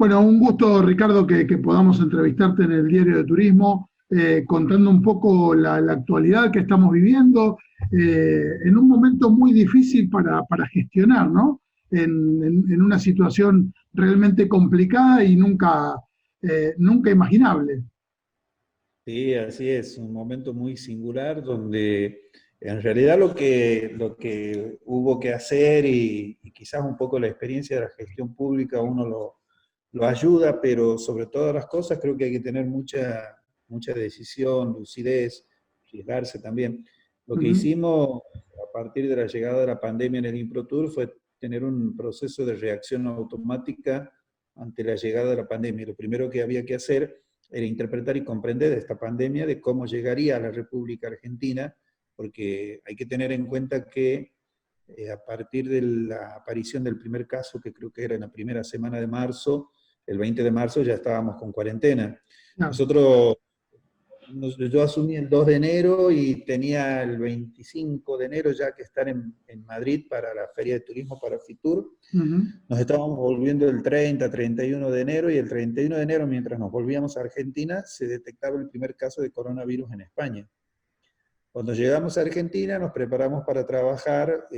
Bueno, un gusto, Ricardo, que podamos entrevistarte en el Diario de Turismo, contando un poco la actualidad que estamos viviendo, en un momento muy difícil para gestionar, ¿no? En una situación realmente complicada y nunca imaginable. Sí, así es, un momento muy singular donde en realidad lo que hubo que hacer y quizás un poco la experiencia de la gestión pública uno lo ayuda, pero sobre todas las cosas creo que hay que tener mucha decisión, lucidez, arriesgarse también. Lo que Ujú. hicimos a partir de la llegada de la pandemia en el InproTour fue tener un proceso de reacción automática ante la llegada de la pandemia. Lo primero que había que hacer era interpretar y comprender esta pandemia, de cómo llegaría a la República Argentina, porque hay que tener en cuenta que a partir de la aparición del primer caso, que creo que era en la primera semana de marzo, el 20 de marzo ya estábamos con cuarentena. Claro. Nosotros, yo asumí el 2 de enero y tenía el 25 de enero ya que estar en Madrid para la Feria de Turismo para Fitur. Ujú. Nos estábamos volviendo el 30, 31 de enero y el 31 de enero, mientras nos volvíamos a Argentina, se detectaba el primer caso de coronavirus en España. Cuando llegamos a Argentina nos preparamos para trabajar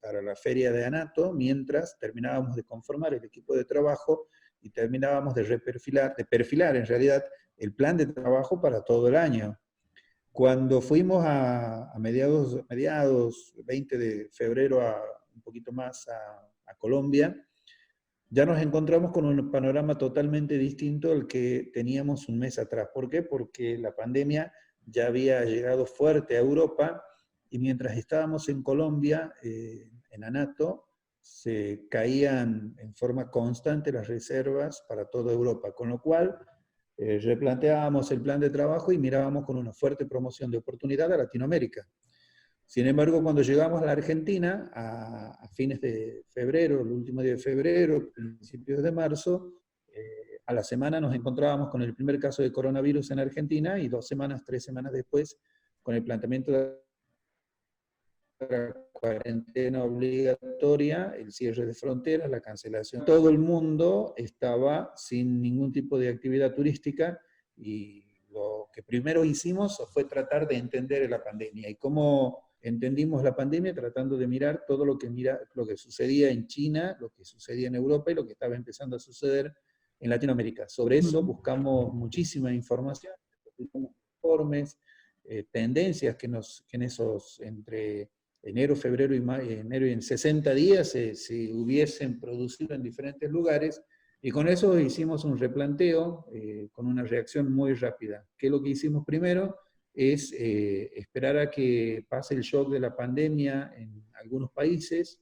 para la feria de Anato, mientras terminábamos de conformar el equipo de trabajo y terminábamos de perfilar en realidad el plan de trabajo para todo el año. Cuando fuimos a mediados 20 de febrero, un poquito más a Colombia, ya nos encontramos con un panorama totalmente distinto al que teníamos un mes atrás. ¿Por qué? Porque la pandemia ya había llegado fuerte a Europa y mientras estábamos en Colombia, en Anato, se caían en forma constante las reservas para toda Europa, con lo cual replanteábamos el plan de trabajo y mirábamos con una fuerte promoción de oportunidad a Latinoamérica. Sin embargo, cuando llegamos a la Argentina, a fines de febrero, el último día de febrero, principios de marzo, a la semana nos encontrábamos con el primer caso de coronavirus en Argentina y 2 semanas, 3 semanas después, con el planteamiento de la cuarentena obligatoria, el cierre de fronteras, la cancelación. Todo el mundo estaba sin ningún tipo de actividad turística y lo que primero hicimos fue tratar de entender la pandemia. ¿Y cómo entendimos la pandemia? Tratando de mirar todo lo que sucedía en China, lo que sucedía en Europa y lo que estaba empezando a suceder en Latinoamérica. Sobre eso Ujú. buscamos muchísima información, informes, tendencias que en esos entre enero, febrero y enero y en 60 días se hubiesen producido en diferentes lugares, y con eso hicimos un replanteo con una reacción muy rápida. ¿Qué es lo que hicimos primero? Es esperar a que pase el shock de la pandemia en algunos países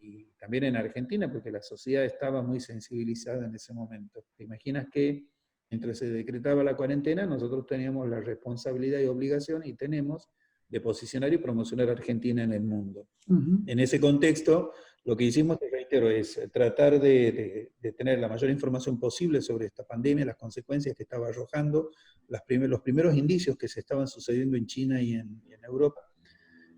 y también en Argentina, porque la sociedad estaba muy sensibilizada en ese momento. ¿Te imaginas que mientras se decretaba la cuarentena, nosotros teníamos la responsabilidad y obligación, y tenemos, de posicionar y promocionar a Argentina en el mundo? Ujú. En ese contexto, lo que hicimos, te reitero, es tratar de tener la mayor información posible sobre esta pandemia, las consecuencias que estaba arrojando, los primeros indicios que se estaban sucediendo en China y en Europa.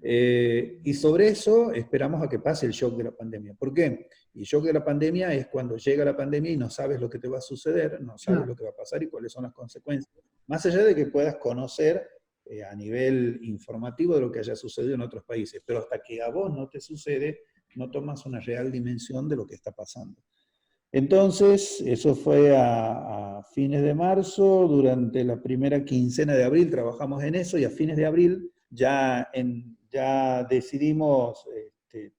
Y sobre eso esperamos a que pase el shock de la pandemia. ¿Por qué? Y el shock de la pandemia es cuando llega la pandemia y no sabes lo que te va a suceder, no sabes Claro. lo que va a pasar y cuáles son las consecuencias. Más allá de que puedas conocer a nivel informativo de lo que haya sucedido en otros países, pero hasta que a vos no te sucede, no tomas una real dimensión de lo que está pasando. Entonces, eso fue a fines de marzo, durante la primera quincena de abril trabajamos en eso, y a fines de abril ya decidimos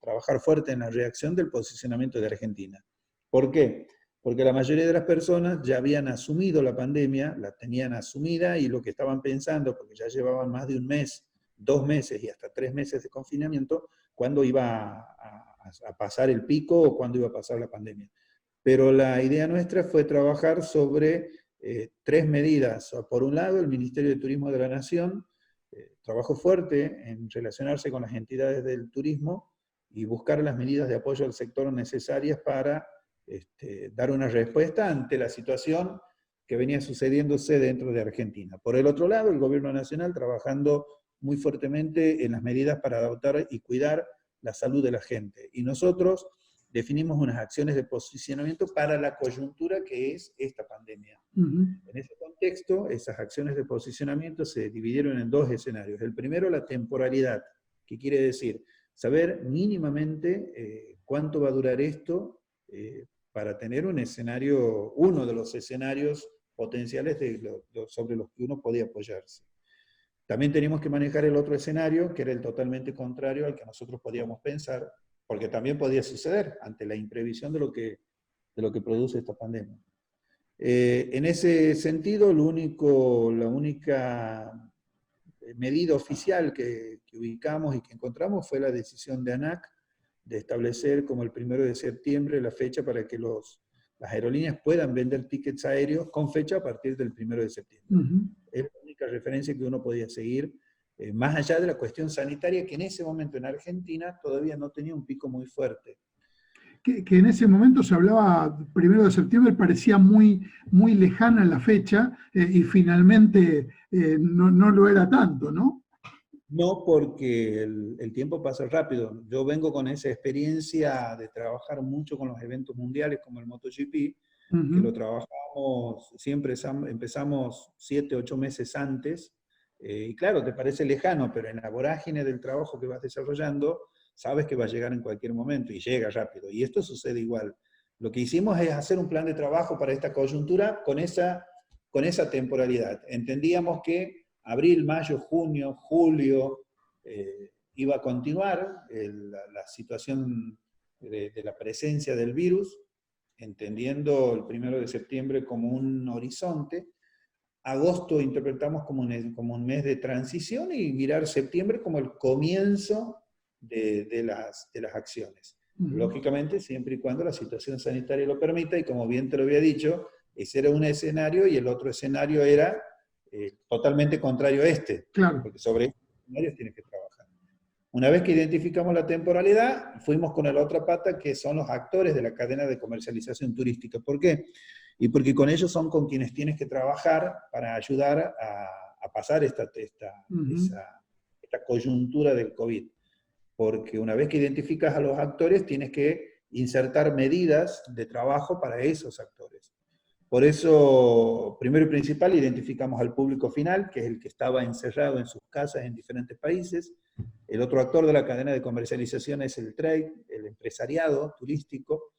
trabajar fuerte en la reacción del posicionamiento de Argentina. ¿Por qué? Porque la mayoría de las personas ya habían asumido la pandemia, la tenían asumida, y lo que estaban pensando, porque ya llevaban más de un mes, 2 meses y hasta 3 meses de confinamiento, cuándo iba a pasar el pico o cuándo iba a pasar la pandemia. Pero la idea nuestra fue trabajar sobre tres medidas. Por un lado, el Ministerio de Turismo de la Nación trabajó fuerte en relacionarse con las entidades del turismo y buscar las medidas de apoyo al sector necesarias para dar una respuesta ante la situación que venía sucediéndose dentro de Argentina. Por el otro lado, el gobierno nacional trabajando muy fuertemente en las medidas para adoptar y cuidar la salud de la gente. Y nosotros, definimos unas acciones de posicionamiento para la coyuntura que es esta pandemia. En ese contexto, esas acciones de posicionamiento se dividieron en dos escenarios. El primero, la temporalidad, que quiere decir saber mínimamente cuánto va a durar esto para tener un escenario, uno de los escenarios potenciales sobre los que uno podía apoyarse. También teníamos que manejar el otro escenario, que era el totalmente contrario al que nosotros podíamos pensar, porque también podía suceder ante la imprevisión de lo que produce esta pandemia. En ese sentido, la única medida oficial que ubicamos y que encontramos fue la decisión de ANAC de establecer como el 1 de septiembre la fecha para que las aerolíneas puedan vender tickets aéreos con fecha a partir del 1 de septiembre. Es la única referencia que uno podía seguir, más allá de la cuestión sanitaria, que en ese momento en Argentina todavía no tenía un pico muy fuerte. Que en ese momento se hablaba 1 de septiembre, parecía muy, muy lejana la fecha, y finalmente no lo era tanto, ¿no? No, porque el tiempo pasa rápido. Yo vengo con esa experiencia de trabajar mucho con los eventos mundiales como el MotoGP, que lo trabajamos, siempre empezamos 7, 8 meses antes, y claro, te parece lejano, pero en la vorágine del trabajo que vas desarrollando, sabes que va a llegar en cualquier momento, y llega rápido. Y esto sucede igual. Lo que hicimos es hacer un plan de trabajo para esta coyuntura con esa temporalidad. Entendíamos que abril, mayo, junio, julio, iba a continuar la situación de la presencia del virus, entendiendo el 1 de septiembre como un horizonte. Agosto interpretamos como un mes de transición y mirar septiembre como el comienzo de las acciones. Lógicamente, siempre y cuando la situación sanitaria lo permita, y como bien te lo había dicho, ese era un escenario y el otro escenario era totalmente contrario a este, claro, porque sobre estos escenarios tienes que trabajar. Una vez que identificamos la temporalidad, fuimos con la otra pata, que son los actores de la cadena de comercialización turística. ¿Por qué? Y porque con ellos son con quienes tienes que trabajar para ayudar a pasar esta coyuntura del COVID. Porque una vez que identificas a los actores, tienes que insertar medidas de trabajo para esos actores. Por eso, primero y principal, identificamos al público final, que es el que estaba encerrado en sus casas en diferentes países. El otro actor de la cadena de comercialización es el trade, el empresariado turístico.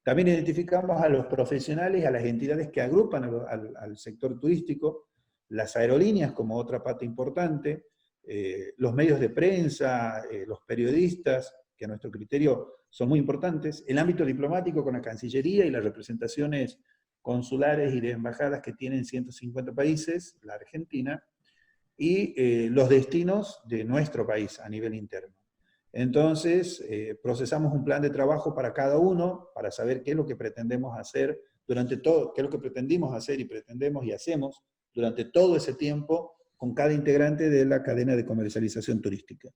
También identificamos a los profesionales y a las entidades que agrupan al sector turístico, las aerolíneas como otra pata importante, los medios de prensa, los periodistas, que a nuestro criterio son muy importantes, el ámbito diplomático con la Cancillería y las representaciones consulares y de embajadas que tienen 150 países, la Argentina, y los destinos de nuestro país a nivel interno. Entonces, procesamos un plan de trabajo para cada uno, para saber qué es lo que pretendemos hacer durante todo, qué es lo que pretendimos hacer y pretendemos y hacemos durante todo ese tiempo con cada integrante de la cadena de comercialización turística.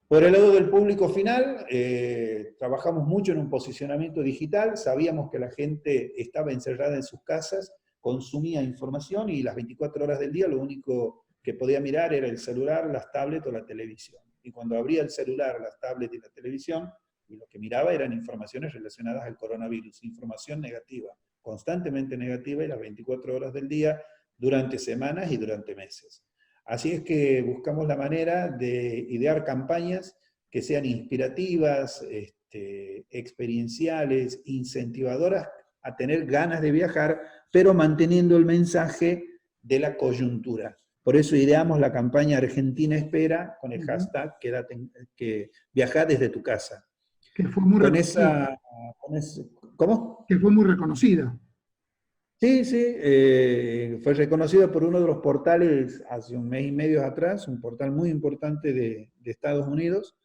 Por el lado del público final, trabajamos mucho en un posicionamiento digital, sabíamos que la gente estaba encerrada en sus casas, consumía información y las 24 horas del día lo único que podía mirar era el celular, las tablets o la televisión. Y cuando abría el celular, las tablets y la televisión, y lo que miraba eran informaciones relacionadas al coronavirus, información negativa, constantemente negativa y las 24 horas del día durante semanas y durante meses. Así es que buscamos la manera de idear campañas que sean inspirativas, experienciales, incentivadoras a tener ganas de viajar, pero manteniendo el mensaje de la coyuntura. Por eso ideamos la campaña Argentina Espera con el hashtag que viaja desde tu casa. Que fue muy reconocida. ¿Cómo? Que fue muy reconocida. Sí, fue reconocida por uno de los portales hace un mes y medio atrás, un portal muy importante de Estados Unidos,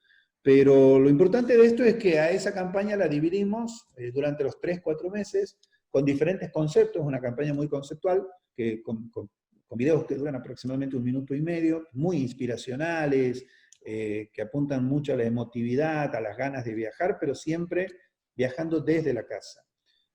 pero lo importante de esto es que a esa campaña la dividimos durante los 3-4 meses con diferentes conceptos, una campaña muy conceptual, que con videos que duran aproximadamente 1 minuto y medio, muy inspiracionales, que apuntan mucho a la emotividad, a las ganas de viajar, pero siempre viajando desde la casa.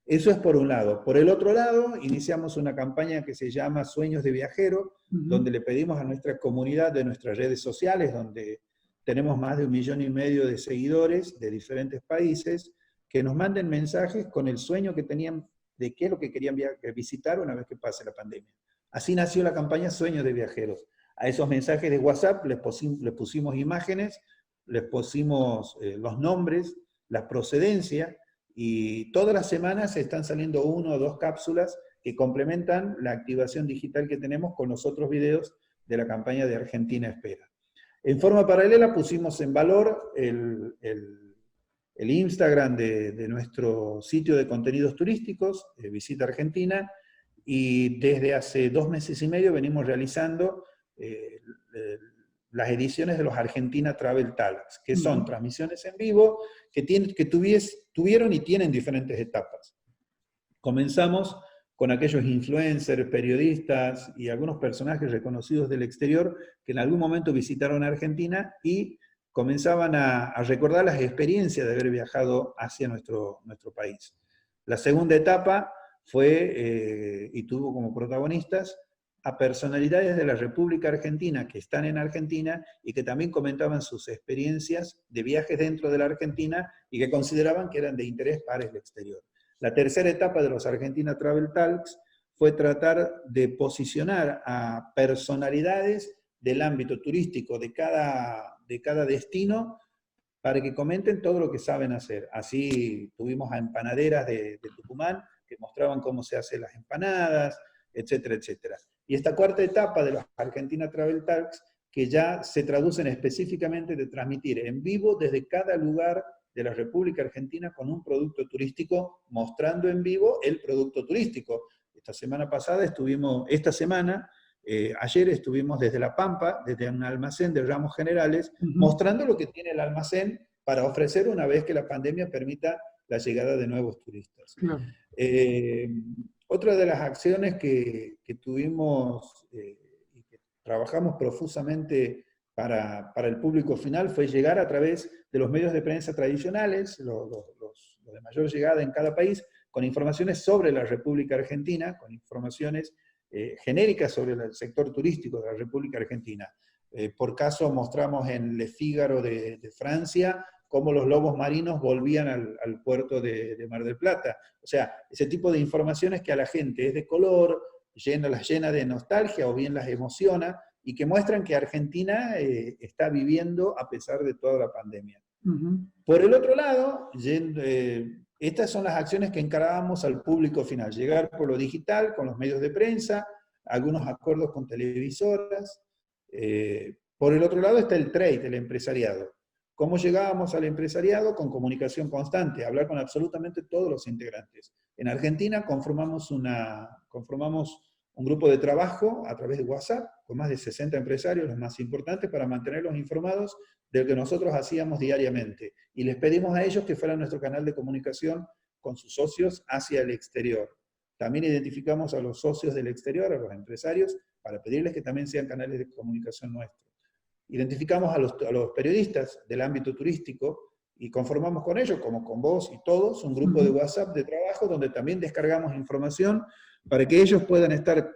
Eso es por un lado. Por el otro lado, iniciamos una campaña que se llama Sueños de Viajero, donde le pedimos a nuestra comunidad de nuestras redes sociales, donde tenemos más de 1,5 millones de seguidores de diferentes países, que nos manden mensajes con el sueño que tenían de qué es lo que querían visitar una vez que pase la pandemia. Así nació la campaña Sueños de Viajeros. A esos mensajes de WhatsApp les pusimos imágenes, les pusimos los nombres, la procedencia, y todas las semanas están saliendo 1 o 2 cápsulas que complementan la activación digital que tenemos con los otros videos de la campaña de Argentina Espera. En forma paralela pusimos en valor el Instagram de nuestro sitio de contenidos turísticos, Visita Argentina, y desde hace 2 meses y medio venimos realizando las ediciones de los Argentina Travel Talks, que son transmisiones en vivo que tuvieron y tienen diferentes etapas. Comenzamos con aquellos influencers, periodistas y algunos personajes reconocidos del exterior que en algún momento visitaron Argentina y comenzaban a recordar las experiencias de haber viajado hacia nuestro país. La segunda etapa fue, y tuvo como protagonistas, a personalidades de la República Argentina que están en Argentina y que también comentaban sus experiencias de viajes dentro de la Argentina y que consideraban que eran de interés para el exterior. La tercera etapa de los Argentina Travel Talks fue tratar de posicionar a personalidades del ámbito turístico de cada destino para que comenten todo lo que saben hacer. Así tuvimos a empanaderas de Tucumán que mostraban cómo se hacen las empanadas, etcétera, etcétera. Y esta cuarta etapa de los Argentina Travel Talks, que ya se traducen específicamente de transmitir en vivo desde cada lugar de la República Argentina con un producto turístico, mostrando en vivo el producto turístico. Ayer estuvimos desde La Pampa, desde un almacén de Ramos Generales, mostrando lo que tiene el almacén para ofrecer una vez que la pandemia permita la llegada de nuevos turistas. Claro. Otra de las acciones que tuvimos y que trabajamos profusamente para el público final fue llegar a través de los medios de prensa tradicionales, los de mayor llegada en cada país, con informaciones sobre la República Argentina, con informaciones genéricas sobre el sector turístico de la República Argentina. Por caso mostramos en Le Figaro de Francia cómo los lobos marinos volvían al puerto de Mar del Plata. O sea, ese tipo de informaciones que a la gente es de color, las llena de nostalgia o bien las emociona, y que muestran que Argentina está viviendo a pesar de toda la pandemia. Por el otro lado, estas son las acciones que encarábamos al público final, llegar por lo digital, con los medios de prensa, algunos acuerdos con televisoras. Por el otro lado está el trade, el empresariado. ¿Cómo llegábamos al empresariado? Con comunicación constante, hablar con absolutamente todos los integrantes. En Argentina conformamos un grupo de trabajo a través de WhatsApp, con más de 60 empresarios, los más importantes, para mantenerlos informados de lo que nosotros hacíamos diariamente. Y les pedimos a ellos que fueran nuestro canal de comunicación con sus socios hacia el exterior. También identificamos a los socios del exterior, a los empresarios, para pedirles que también sean canales de comunicación nuestros. Identificamos a los periodistas del ámbito turístico y conformamos con ellos, como con vos y todos, un grupo de WhatsApp de trabajo donde también descargamos información para que ellos puedan estar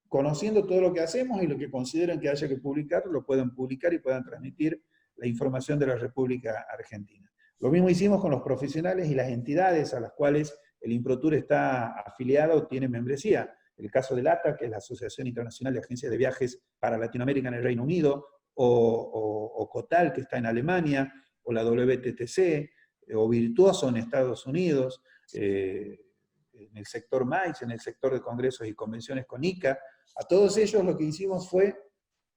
conociendo todo lo que hacemos y lo que consideren que haya que publicar, lo puedan publicar y puedan transmitir la información de la República Argentina. Lo mismo hicimos con los profesionales y las entidades a las cuales el Improtur está afiliado o tiene membresía. El caso del ATA, que es la Asociación Internacional de Agencias de Viajes para Latinoamérica en el Reino Unido, o COTAL, que está en Alemania, o la WTTC, o Virtuoso en Estados Unidos, en el sector MAIS, en el sector de congresos y convenciones con ICA. A todos ellos lo que hicimos fue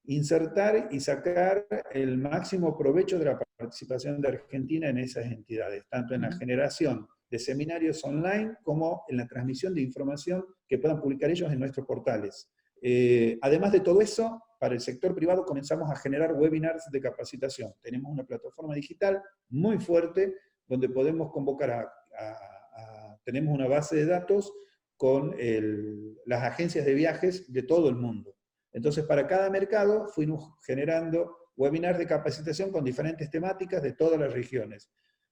insertar y sacar el máximo provecho de la participación de Argentina en esas entidades, tanto en la generación de seminarios online como en la transmisión de información que puedan publicar ellos en nuestros portales. Además de todo eso, para el sector privado comenzamos a generar webinars de capacitación. Tenemos una plataforma digital muy fuerte donde podemos convocar tenemos una base de datos con las agencias de viajes de todo el mundo. Entonces, para cada mercado fuimos generando webinars de capacitación con diferentes temáticas de todas las regiones.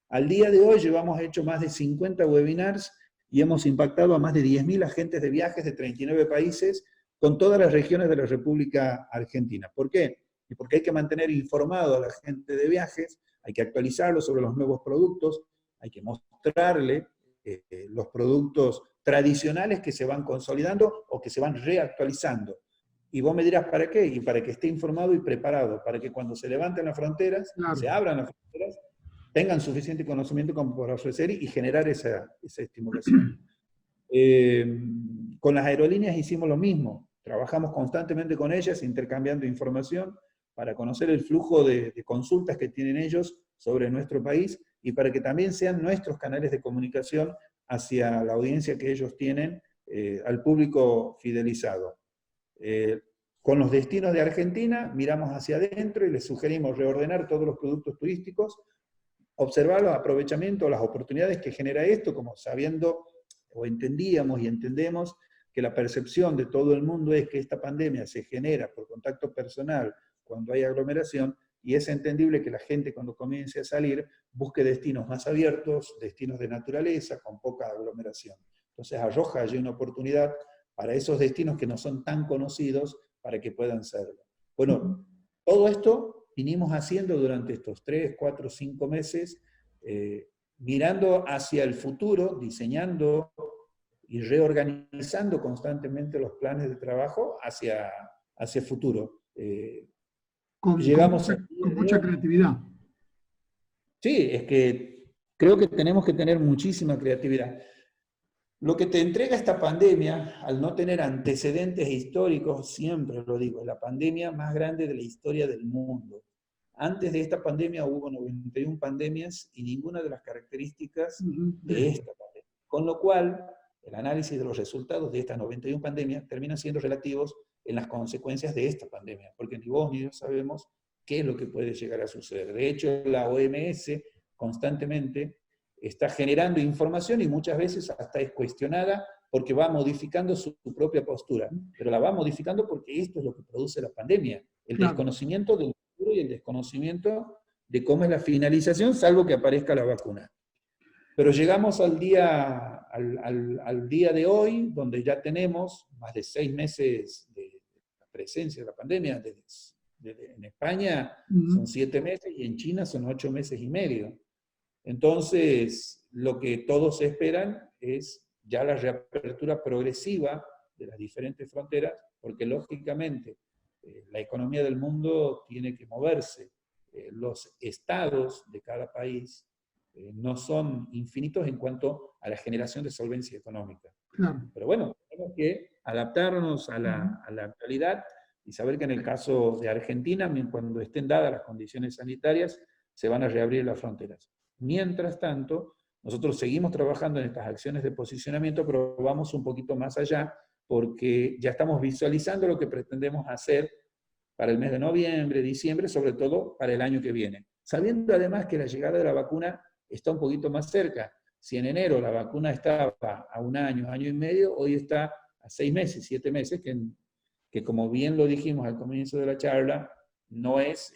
Al día de hoy llevamos hecho más de 50 webinars y hemos impactado a más de 10.000 agentes de viajes de 39 países con todas las regiones de la República Argentina. ¿Por qué? Y porque hay que mantener informado a la gente de viajes, hay que actualizarlo sobre los nuevos productos, hay que mostrar mostrarle los productos tradicionales que se van consolidando o que se van reactualizando. Y vos me dirás, ¿para qué? Y para que esté informado y preparado, para que cuando se levanten las fronteras, Claro. se abran las fronteras, tengan suficiente conocimiento como para ofrecer y generar esa estimulación. Con las aerolíneas hicimos lo mismo, trabajamos constantemente con ellas, intercambiando información para conocer el flujo de consultas que tienen ellos sobre nuestro país y para que también sean nuestros canales de comunicación hacia la audiencia que ellos tienen, al público fidelizado. Con los destinos de Argentina, miramos hacia adentro y les sugerimos reordenar todos los productos turísticos, observar los aprovechamientos, las oportunidades que genera esto, como sabiendo o entendíamos y entendemos que la percepción de todo el mundo es que esta pandemia se genera por contacto personal cuando hay aglomeración, y es entendible que la gente cuando comience a salir busque destinos más abiertos, destinos de naturaleza, con poca aglomeración. Entonces arroja allí una oportunidad para esos destinos que no son tan conocidos para que puedan serlo. Bueno, todo esto vinimos haciendo durante estos 3, 4, 5 meses, mirando hacia el futuro, diseñando y reorganizando constantemente los planes de trabajo hacia el futuro. Llegamos con mucha creatividad. Sí, es que creo que tenemos que tener muchísima creatividad. Lo que te entrega esta pandemia, al no tener antecedentes históricos, siempre lo digo, es la pandemia más grande de la historia del mundo. Antes de esta pandemia hubo 91 pandemias y ninguna de las características de esta pandemia. Con lo cual, el análisis de los resultados de estas 91 pandemias terminan siendo relativos en las consecuencias de esta pandemia, porque ni vos ni yo sabemos qué es lo que puede llegar a suceder. De hecho, la OMS constantemente está generando información y muchas veces hasta es cuestionada porque va modificando su propia postura, pero la va modificando porque esto es lo que produce la pandemia, el desconocimiento del futuro y el desconocimiento de cómo es la finalización, salvo que aparezca la vacuna. Pero llegamos al día de hoy, donde ya tenemos más de 6 meses de presencia de la pandemia. En España son 7 meses y en China son 8 meses y medio. Entonces, lo que todos esperan es ya la reapertura progresiva de las diferentes fronteras, porque lógicamente la economía del mundo tiene que moverse. Los estados de cada país no son infinitos en cuanto a la generación de solvencia económica. Pero bueno, tenemos que adaptarnos a la actualidad y saber que en el caso de Argentina, cuando estén dadas las condiciones sanitarias, se van a reabrir las fronteras. Mientras tanto, nosotros seguimos trabajando en estas acciones de posicionamiento, pero vamos un poquito más allá, porque ya estamos visualizando lo que pretendemos hacer para el mes de noviembre, diciembre, sobre todo para el año que viene. Sabiendo además que la llegada de la vacuna está un poquito más cerca. Si en enero la vacuna estaba a 1 año, año y medio, hoy está a 6 meses, 7 meses, que como bien lo dijimos al comienzo de la charla, no es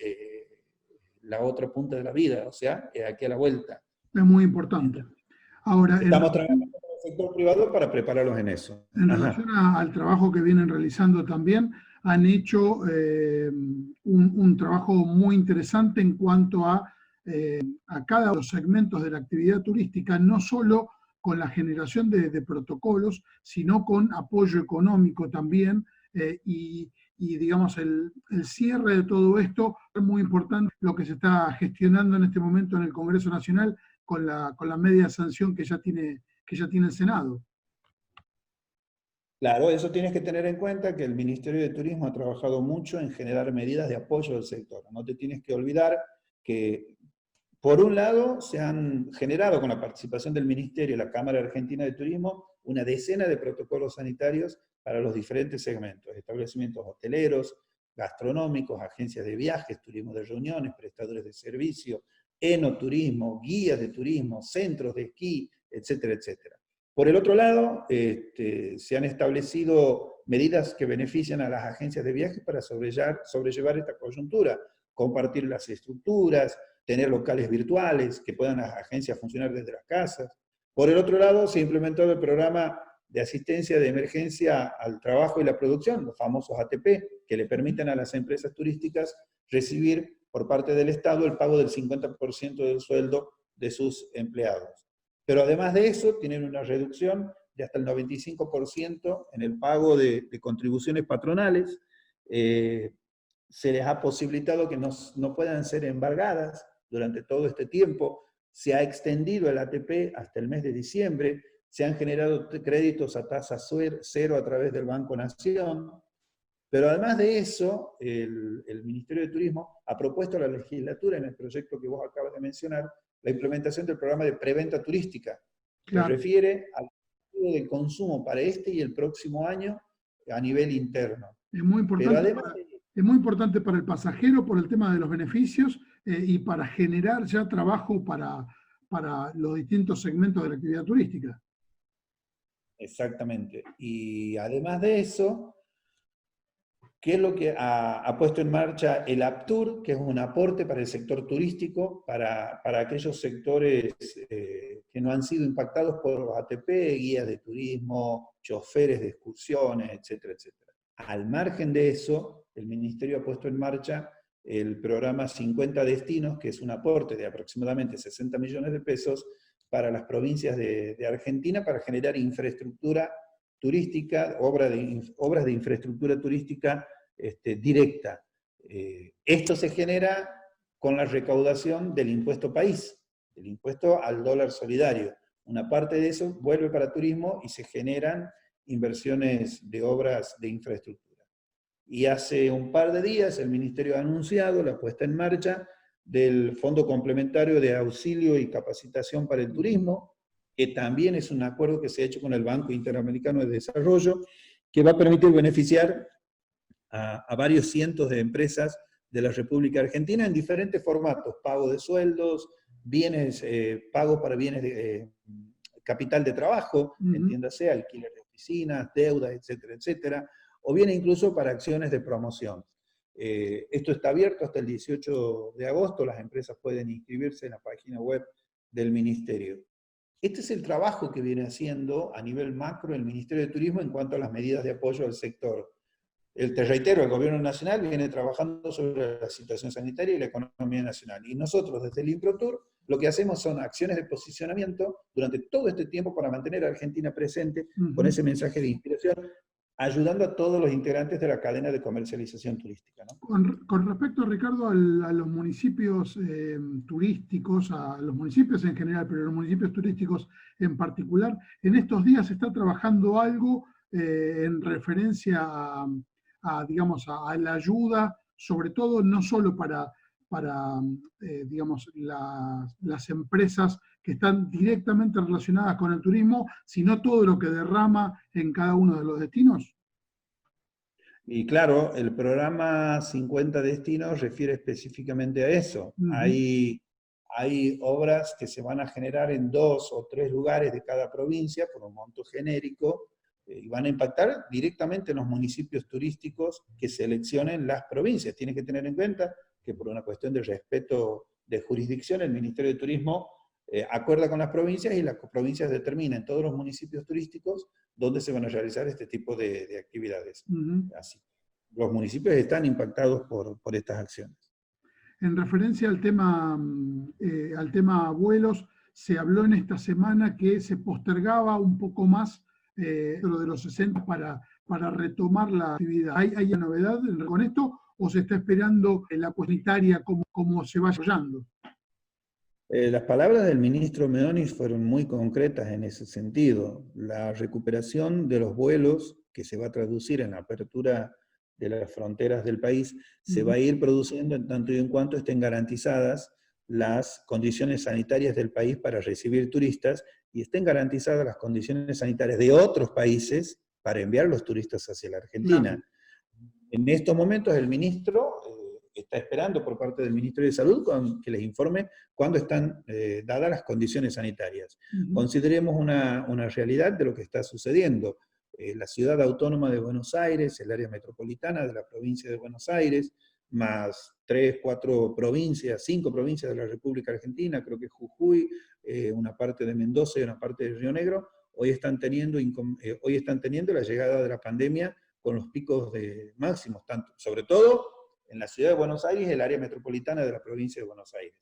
la otra punta de la vida, o sea, es aquí a la vuelta. Es muy importante. Ahora, estamos trabajando con el sector privado para prepararlos en eso. En relación al trabajo que vienen realizando también, han hecho un trabajo muy interesante en cuanto a cada uno de los segmentos de la actividad turística, no solo con la generación de protocolos, sino con apoyo económico también, y digamos el cierre de todo esto es muy importante, lo que se está gestionando en este momento en el Congreso Nacional con la media sanción que ya tiene el Senado. Claro, eso tienes que tener en cuenta que el Ministerio de Turismo ha trabajado mucho en generar medidas de apoyo del sector. No te tienes que olvidar que, por un lado, se han generado con la participación del Ministerio y la Cámara Argentina de Turismo una decena de protocolos sanitarios para los diferentes segmentos, establecimientos hoteleros, gastronómicos, agencias de viajes, turismo de reuniones, prestadores de servicio, enoturismo, guías de turismo, centros de esquí, etcétera, etcétera. Por el otro lado, se han establecido medidas que benefician a las agencias de viajes para sobrellevar esta coyuntura, compartir las estructuras, tener locales virtuales, que puedan las agencias funcionar desde las casas. Por el otro lado, se ha implementado el programa de asistencia de emergencia al trabajo y la producción, los famosos ATP, que le permiten a las empresas turísticas recibir por parte del Estado el pago del 50% del sueldo de sus empleados. Pero además de eso, tienen una reducción de hasta el 95% en el pago de contribuciones patronales. Se les ha posibilitado que no puedan ser embargadas durante todo este tiempo. Se ha extendido el ATP hasta el mes de diciembre. Se han generado créditos a tasa cero a través del Banco Nación. Pero además de eso, el Ministerio de Turismo ha propuesto a la legislatura, en el proyecto que vos acabas de mencionar, la implementación del programa de preventa turística, que refiere al consumo para este y el próximo año a nivel interno. Es muy importante, además, es muy importante para el pasajero por el tema de los beneficios y para generar ya trabajo para los distintos segmentos de la actividad turística. Exactamente. Y además de eso, ¿qué es lo que ha puesto en marcha el APTUR, que es un aporte para el sector turístico, para aquellos sectores que no han sido impactados por los ATP, guías de turismo, choferes de excursiones, etcétera, etcétera? Al margen de eso, el Ministerio ha puesto en marcha el programa 50 Destinos, que es un aporte de aproximadamente 60 millones de pesos para las provincias de Argentina para generar infraestructura turística, obras de infraestructura turística directa. Esto se genera con la recaudación del impuesto país, del impuesto al dólar solidario. Una parte de eso vuelve para turismo y se generan inversiones de obras de infraestructura. Y hace un par de días el Ministerio ha anunciado la puesta en marcha del Fondo Complementario de Auxilio y Capacitación para el Turismo, que también es un acuerdo que se ha hecho con el Banco Interamericano de Desarrollo, que va a permitir beneficiar a varios cientos de empresas de la República Argentina en diferentes formatos: pago de sueldos, bienes, pagos para bienes de capital de trabajo, entiéndase, alquiler de oficinas, deudas, etcétera, etcétera, o bien incluso para acciones de promoción. Esto está abierto hasta el 18 de agosto, las empresas pueden inscribirse en la página web del Ministerio. Este es el trabajo que viene haciendo a nivel macro el Ministerio de Turismo en cuanto a las medidas de apoyo al sector. Te reitero, el Gobierno Nacional viene trabajando sobre la situación sanitaria y la economía nacional. Y nosotros, desde el INPROTUR, lo que hacemos son acciones de posicionamiento durante todo este tiempo para mantener a Argentina presente con ese mensaje de inspiración, ayudando a todos los integrantes de la cadena de comercialización turística, ¿no? Con respecto, Ricardo, a los municipios turísticos, a los municipios en general, pero los municipios turísticos en particular, en estos días se está trabajando algo en referencia digamos, a la ayuda, sobre todo no solo para digamos, las empresas que están directamente relacionadas con el turismo, sino todo lo que derrama en cada uno de los destinos. Y claro, el programa 50 Destinos refiere específicamente a eso. Hay obras que se van a generar en 2 o 3 lugares de cada provincia por un monto genérico, y van a impactar directamente en los municipios turísticos que seleccionen las provincias. Tienen que tener en cuenta que por una cuestión de respeto de jurisdicción, el Ministerio de Turismo acuerda con las provincias y las provincias determinan todos los municipios turísticos donde se van a realizar este tipo de actividades. Así, los municipios están impactados por estas acciones. En referencia al tema vuelos, se habló en esta semana que se postergaba un poco más lo de los 60 para retomar la actividad. ¿Hay novedad con esto o se está esperando la cuestionaria cómo se va desarrollando? Las palabras del ministro Meonis fueron muy concretas en ese sentido. La recuperación de los vuelos, que se va a traducir en la apertura de las fronteras del país, se va a ir produciendo en tanto y en cuanto estén garantizadas las condiciones sanitarias del país para recibir turistas y estén garantizadas las condiciones sanitarias de otros países para enviar los turistas hacia la Argentina. Claro. En estos momentos el ministro está esperando por parte del Ministerio de Salud que les informe cuándo están dadas las condiciones sanitarias. Consideremos una realidad de lo que está sucediendo. La ciudad autónoma de Buenos Aires, el área metropolitana de la provincia de Buenos Aires, más 3, 4 provincias, 5 provincias de la República Argentina, creo que Jujuy, una parte de Mendoza y una parte de Río Negro, hoy están teniendo la llegada de la pandemia con los picos de máximos, tanto, sobre todo en la ciudad de Buenos Aires y el área metropolitana de la provincia de Buenos Aires.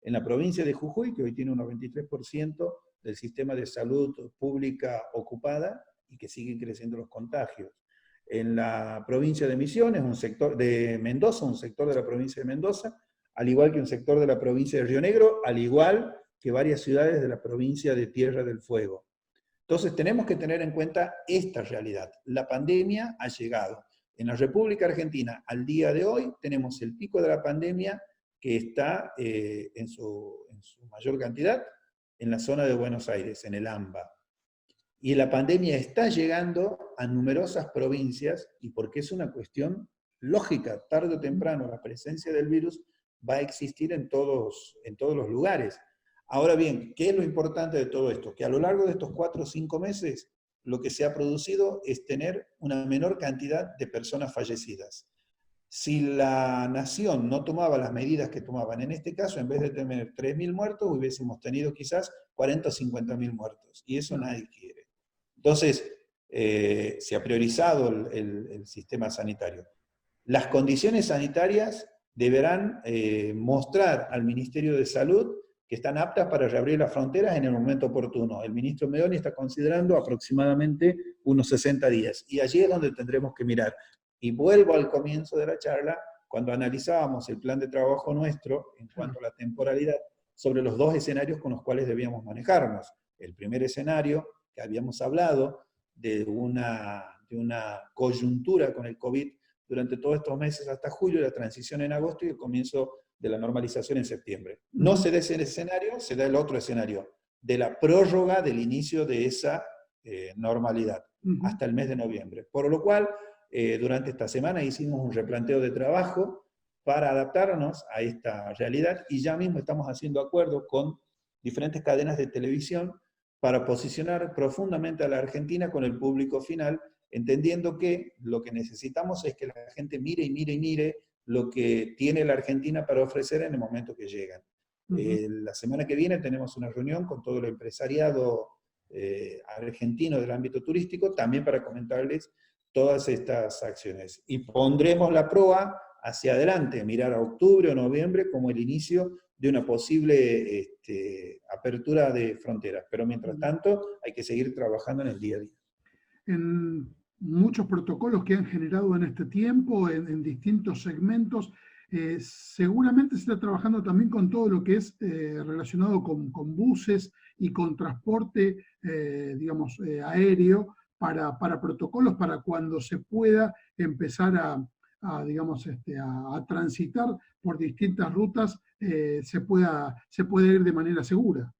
En la provincia de Jujuy, que hoy tiene un 93% del sistema de salud pública ocupada y que siguen creciendo los contagios. En la provincia de Misiones, un sector de Mendoza, un sector de la provincia de Mendoza, al igual que un sector de la provincia de Río Negro, al igual que varias ciudades de la provincia de Tierra del Fuego. Entonces tenemos que tener en cuenta esta realidad. La pandemia ha llegado. En la República Argentina, al día de hoy, tenemos el pico de la pandemia que está en su mayor cantidad en la zona de Buenos Aires, en el AMBA. Y la pandemia está llegando a numerosas provincias, y porque es una cuestión lógica, tarde o temprano la presencia del virus va a existir en todos los lugares. Ahora bien, ¿qué es lo importante de todo esto? Que a lo largo de estos 4 o 5 meses, lo que se ha producido es tener una menor cantidad de personas fallecidas. Si la nación no tomaba las medidas que tomaban en este caso, en vez de tener 3.000 muertos, hubiésemos tenido quizás 40 o 50.000 muertos. Y eso nadie quiere. Entonces, se ha priorizado el sistema sanitario. Las condiciones sanitarias deberán mostrar al Ministerio de Salud que están aptas para reabrir las fronteras en el momento oportuno. El ministro Meoni está considerando aproximadamente unos 60 días. Y allí es donde tendremos que mirar. Y vuelvo al comienzo de la charla, cuando analizábamos el plan de trabajo nuestro en cuanto a la temporalidad, sobre los 2 escenarios con los cuales debíamos manejarnos. El primer escenario, que habíamos hablado, de una coyuntura con el COVID durante todos estos meses hasta julio, la transición en agosto y el comienzo de la normalización en septiembre. No se da ese escenario, se da el otro escenario, de la prórroga del inicio de esa normalidad, hasta el mes de noviembre. Por lo cual, durante esta semana hicimos un replanteo de trabajo para adaptarnos a esta realidad, y ya mismo estamos haciendo acuerdos con diferentes cadenas de televisión para posicionar profundamente a la Argentina con el público final, entendiendo que lo que necesitamos es que la gente mire y mire y mire lo que tiene la Argentina para ofrecer en el momento que llegan. La semana que viene tenemos una reunión con todo el empresariado argentino del ámbito turístico, también para comentarles todas estas acciones. Y pondremos la proa hacia adelante, mirar a octubre o noviembre como el inicio de una posible apertura de fronteras. Pero mientras tanto, hay que seguir trabajando en el día a día. En muchos protocolos que han generado en este tiempo, en distintos segmentos, seguramente se está trabajando también con todo lo que es relacionado con buses y con transporte, digamos, aéreo, para protocolos, para cuando se pueda empezar digamos, a transitar por distintas rutas, se pueda ir de manera segura.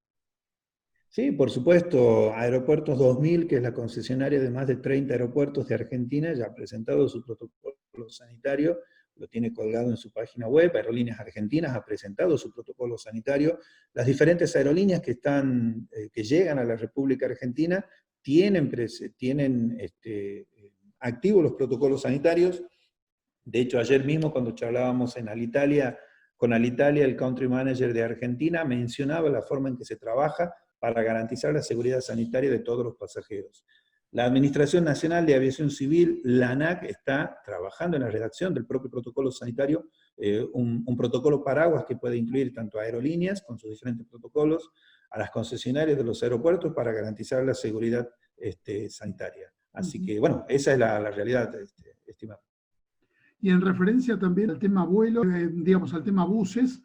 Sí, por supuesto. Aeropuertos 2000, que es la concesionaria de más de 30 aeropuertos de Argentina, ya ha presentado su protocolo sanitario, lo tiene colgado en su página web. Aerolíneas Argentinas ha presentado su protocolo sanitario. Las diferentes aerolíneas que llegan a la República Argentina tienen activos los protocolos sanitarios. De hecho, ayer mismo cuando charlábamos con Alitalia, el country manager de Argentina mencionaba la forma en que se trabaja para garantizar la seguridad sanitaria de todos los pasajeros. La Administración Nacional de Aviación Civil, la ANAC, está trabajando en la redacción del propio protocolo sanitario, un protocolo paraguas que puede incluir tanto a aerolíneas con sus diferentes protocolos, a las concesionarias de los aeropuertos para garantizar la seguridad sanitaria. Así que, bueno, esa es la realidad, estimado. Y en referencia también al tema vuelo, digamos, al tema buses,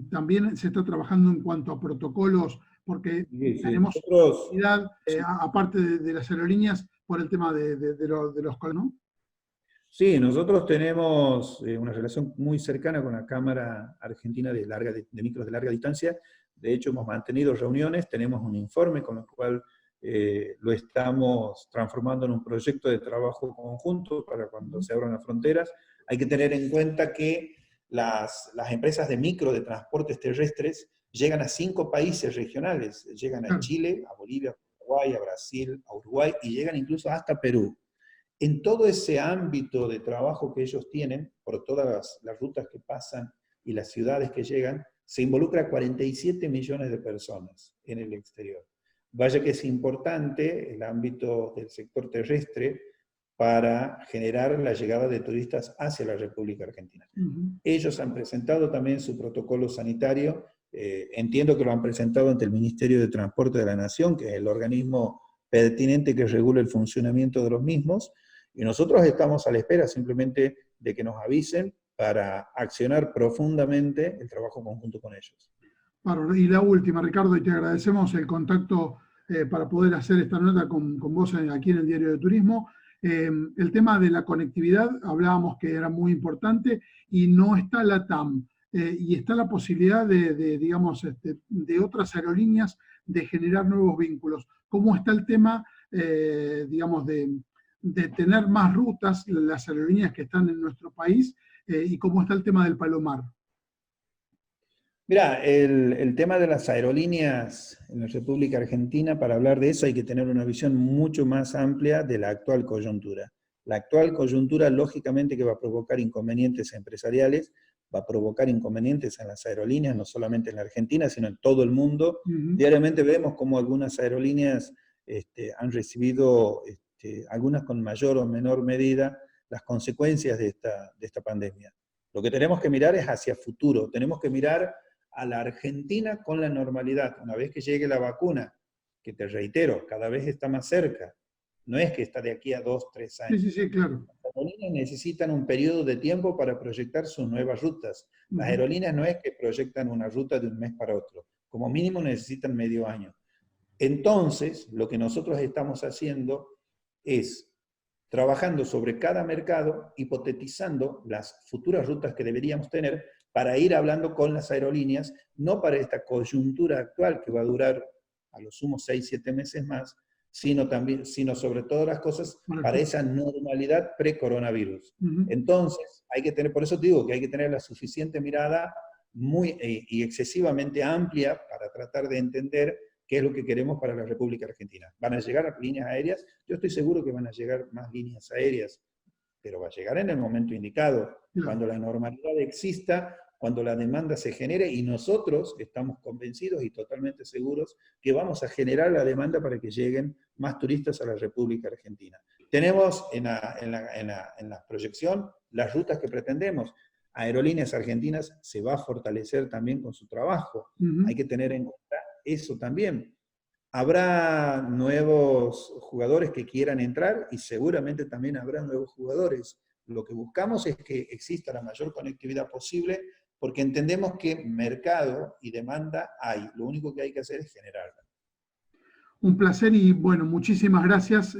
también se está trabajando en cuanto a protocolos, porque tenemos necesidad, aparte de las aerolíneas, por el tema de los colores, ¿no? Sí, nosotros tenemos una relación muy cercana con la Cámara Argentina de Micros de Larga Distancia. De hecho, hemos mantenido reuniones, tenemos un informe con el cual lo estamos transformando en un proyecto de trabajo conjunto para cuando se abran las fronteras. Hay que tener en cuenta que las empresas de micro de transportes terrestres llegan a 5 países regionales, llegan a Chile, a Bolivia, a Paraguay, a Brasil, a Uruguay, y llegan incluso hasta Perú. En todo ese ámbito de trabajo que ellos tienen, por todas las rutas que pasan y las ciudades que llegan, se involucra 47 millones de personas en el exterior. Vaya que es importante el ámbito del sector terrestre para generar la llegada de turistas hacia la República Argentina. Ellos han presentado también su protocolo sanitario entiendo que lo han presentado ante el Ministerio de Transporte de la Nación, que es el organismo pertinente que regula el funcionamiento de los mismos, y nosotros estamos a la espera simplemente de que nos avisen para accionar profundamente el trabajo conjunto con ellos. Claro, y la última, Ricardo, y te agradecemos el contacto para poder hacer esta nota con vos aquí en el Diario de Turismo. El tema de la conectividad, hablábamos que era muy importante, y no está la TAM, y está la posibilidad digamos, de otras aerolíneas de generar nuevos vínculos. ¿Cómo está el tema, digamos, de tener más rutas, las aerolíneas que están en nuestro país, y cómo está el tema del Palomar? Mira, el tema de las aerolíneas en la República Argentina, para hablar de eso hay que tener una visión mucho más amplia de la actual coyuntura. La actual coyuntura, lógicamente, que va a provocar inconvenientes empresariales, va a provocar inconvenientes en las aerolíneas, no solamente en la Argentina, sino en todo el mundo. Diariamente vemos cómo algunas aerolíneas han recibido, algunas con mayor o menor medida, las consecuencias de esta pandemia. Lo que tenemos que mirar es hacia futuro, tenemos que mirar a la Argentina con la normalidad. Una vez que llegue la vacuna, que te reitero, cada vez está más cerca, no es que está de aquí a 2, 3 años. Sí, sí, sí, claro. Las aerolíneas necesitan un periodo de tiempo para proyectar sus nuevas rutas. Las aerolíneas no es que proyectan una ruta de un mes para otro, como mínimo necesitan medio año. Entonces, lo que nosotros estamos haciendo es trabajando sobre cada mercado, hipotetizando las futuras rutas que deberíamos tener para ir hablando con las aerolíneas, no para esta coyuntura actual que va a durar a lo sumo 6, 7 meses más, sino sobre todas las cosas para esa normalidad pre-coronavirus. Entonces, hay que tener, por eso te digo que hay que tener la suficiente mirada y excesivamente amplia para tratar de entender qué es lo que queremos para la República Argentina. ¿Van a llegar líneas aéreas? Yo estoy seguro que van a llegar más líneas aéreas, pero va a llegar en el momento indicado, cuando la normalidad exista, cuando la demanda se genere, y nosotros estamos convencidos y totalmente seguros que vamos a generar la demanda para que lleguen más turistas a la República Argentina. Tenemos en la proyección las rutas que pretendemos. Aerolíneas Argentinas se va a fortalecer también con su trabajo. Hay que tener en cuenta eso también. Habrá nuevos jugadores que quieran entrar y seguramente también habrá nuevos jugadores. Lo que buscamos es que exista la mayor conectividad posible porque entendemos que mercado y demanda hay. Lo único que hay que hacer es generarla. Un placer y bueno, muchísimas gracias.